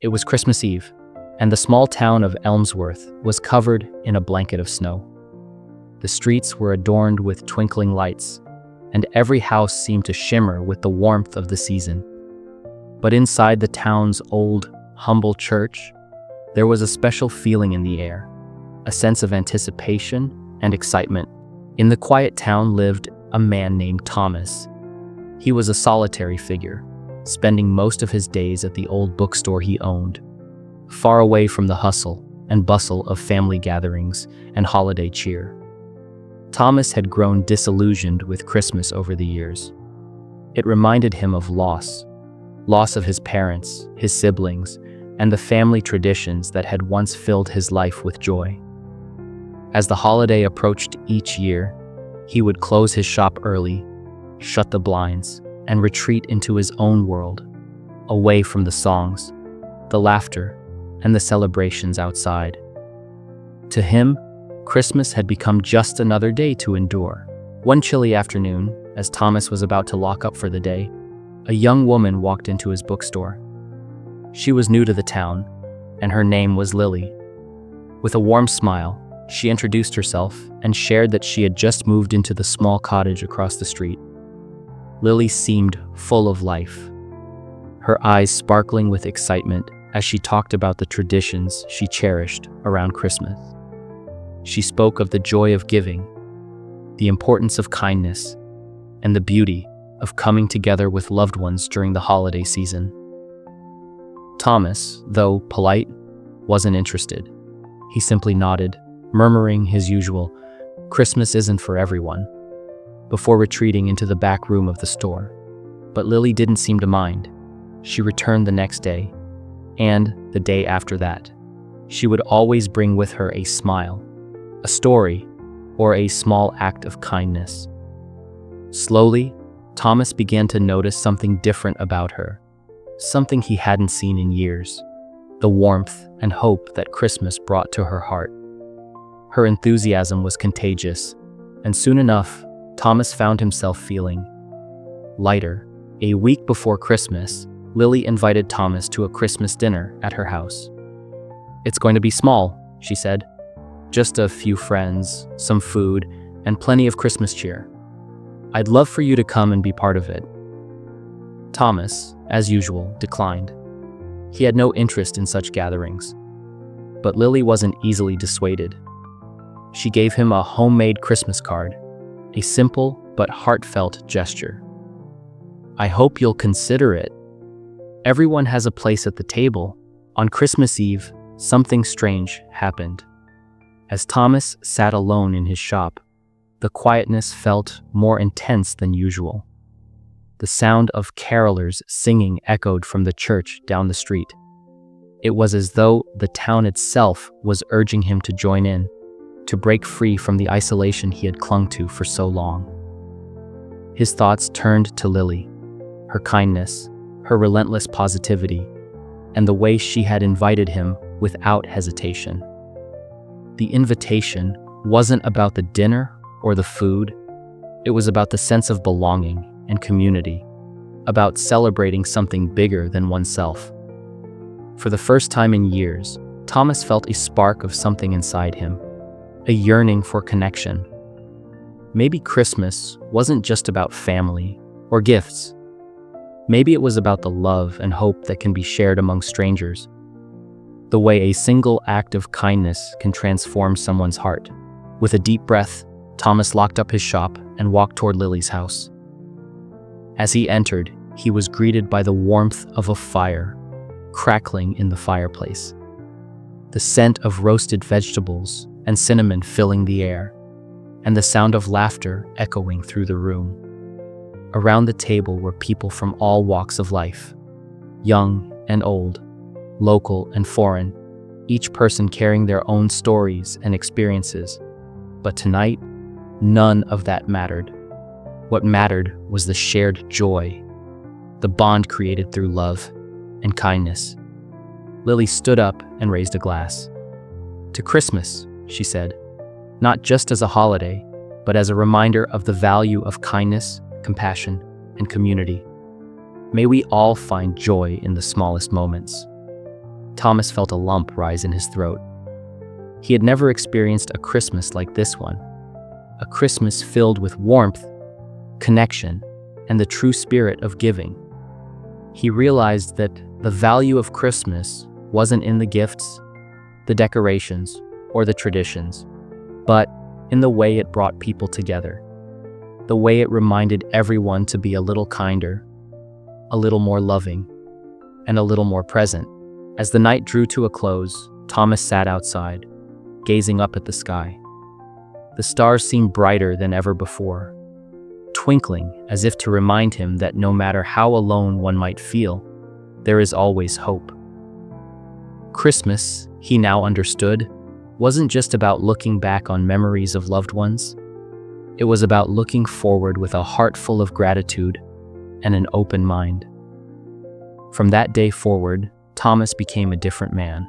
It was Christmas Eve, and the small town of Elmsworth was covered in a blanket of snow. The streets were adorned with twinkling lights, and every house seemed to shimmer with the warmth of the season. But inside the town's old, humble church, there was a special feeling in the air, a sense of anticipation and excitement. In the quiet town lived a man named Thomas. He was a solitary figure, spending most of his days at the old bookstore he owned, far away from the hustle and bustle of family gatherings and holiday cheer. Thomas had grown disillusioned with Christmas over the years. It reminded him of loss of his parents, his siblings, and the family traditions that had once filled his life with joy. As the holiday approached each year, he would close his shop early, shut the blinds, and retreat into his own world, away from the songs, the laughter, and the celebrations outside. To him, Christmas had become just another day to endure. One chilly afternoon, as Thomas was about to lock up for the day, a young woman walked into his bookstore. She was new to the town, and her name was Lily. With a warm smile, she introduced herself and shared that she had just moved into the small cottage across the street. Lily seemed full of life, her eyes sparkling with excitement as she talked about the traditions she cherished around Christmas. She spoke of the joy of giving, the importance of kindness, and the beauty of coming together with loved ones during the holiday season. Thomas, though polite, wasn't interested. He simply nodded, murmuring his usual, "Christmas isn't for everyone," before retreating into the back room of the store. But Lily didn't seem to mind. She returned the next day, and the day after that. She would always bring with her a smile, a story, or a small act of kindness. Slowly, Thomas began to notice something different about her, something he hadn't seen in years, the warmth and hope that Christmas brought to her heart. Her enthusiasm was contagious, and soon enough, Thomas found himself feeling lighter. A week before Christmas, Lily invited Thomas to a Christmas dinner at her house. "It's going to be small," she said. "Just a few friends, some food, and plenty of Christmas cheer. I'd love for you to come and be part of it." Thomas, as usual, declined. He had no interest in such gatherings. But Lily wasn't easily dissuaded. She gave him a homemade Christmas card, a simple but heartfelt gesture. "I hope you'll consider it. Everyone has a place at the table." On Christmas Eve, something strange happened. As Thomas sat alone in his shop, the quietness felt more intense than usual. The sound of carolers singing echoed from the church down the street. It was as though the town itself was urging him to join in, to break free from the isolation he had clung to for so long. His thoughts turned to Lily, her kindness, her relentless positivity, and the way she had invited him without hesitation. The invitation wasn't about the dinner or the food. It was about the sense of belonging and community, about celebrating something bigger than oneself. For the first time in years, Thomas felt a spark of something inside him, a yearning for connection. Maybe Christmas wasn't just about family or gifts. Maybe it was about the love and hope that can be shared among strangers, the way a single act of kindness can transform someone's heart. With a deep breath, Thomas locked up his shop and walked toward Lily's house. As he entered, he was greeted by the warmth of a fire crackling in the fireplace, the scent of roasted vegetables and cinnamon filling the air, and the sound of laughter echoing through the room. Around the table were people from all walks of life, young and old, local and foreign, each person carrying their own stories and experiences. But tonight, none of that mattered. What mattered was the shared joy, the bond created through love and kindness. Lily stood up and raised a glass. "To Christmas," she said, "not just as a holiday, but as a reminder of the value of kindness, compassion, and community. May we all find joy in the smallest moments." Thomas felt a lump rise in his throat. He had never experienced a Christmas like this one, a Christmas filled with warmth, connection, and the true spirit of giving. He realized that the value of Christmas wasn't in the gifts, the decorations, or the traditions, but in the way it brought people together, the way it reminded everyone to be a little kinder, a little more loving, and a little more present. As the night drew to a close, Thomas sat outside, gazing up at the sky. The stars seemed brighter than ever before, twinkling as if to remind him that no matter how alone one might feel, there is always hope. Christmas, he now understood, wasn't just about looking back on memories of loved ones. It was about looking forward with a heart full of gratitude and an open mind. From that day forward, Thomas became a different man.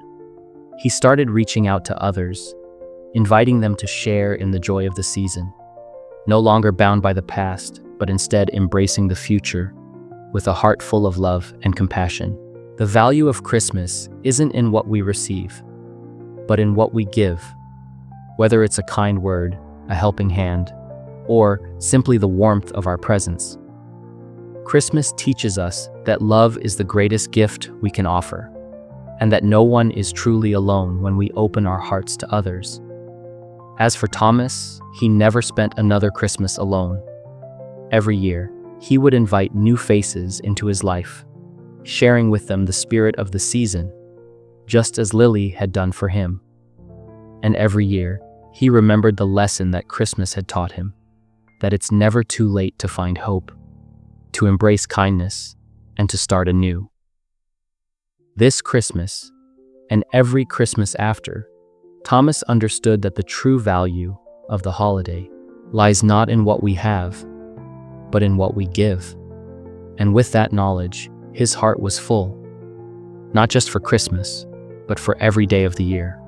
He started reaching out to others, inviting them to share in the joy of the season, no longer bound by the past, but instead embracing the future with a heart full of love and compassion. The value of Christmas isn't in what we receive, but in what we give, whether it's a kind word, a helping hand, or simply the warmth of our presence. Christmas teaches us that love is the greatest gift we can offer, and that no one is truly alone when we open our hearts to others. As for Thomas, he never spent another Christmas alone. Every year, he would invite new faces into his life, sharing with them the spirit of the season, just as Lily had done for him. And every year, he remembered the lesson that Christmas had taught him, that it's never too late to find hope, to embrace kindness, and to start anew. This Christmas, and every Christmas after, Thomas understood that the true value of the holiday lies not in what we have, but in what we give. And with that knowledge, his heart was full, not just for Christmas, but for every day of the year.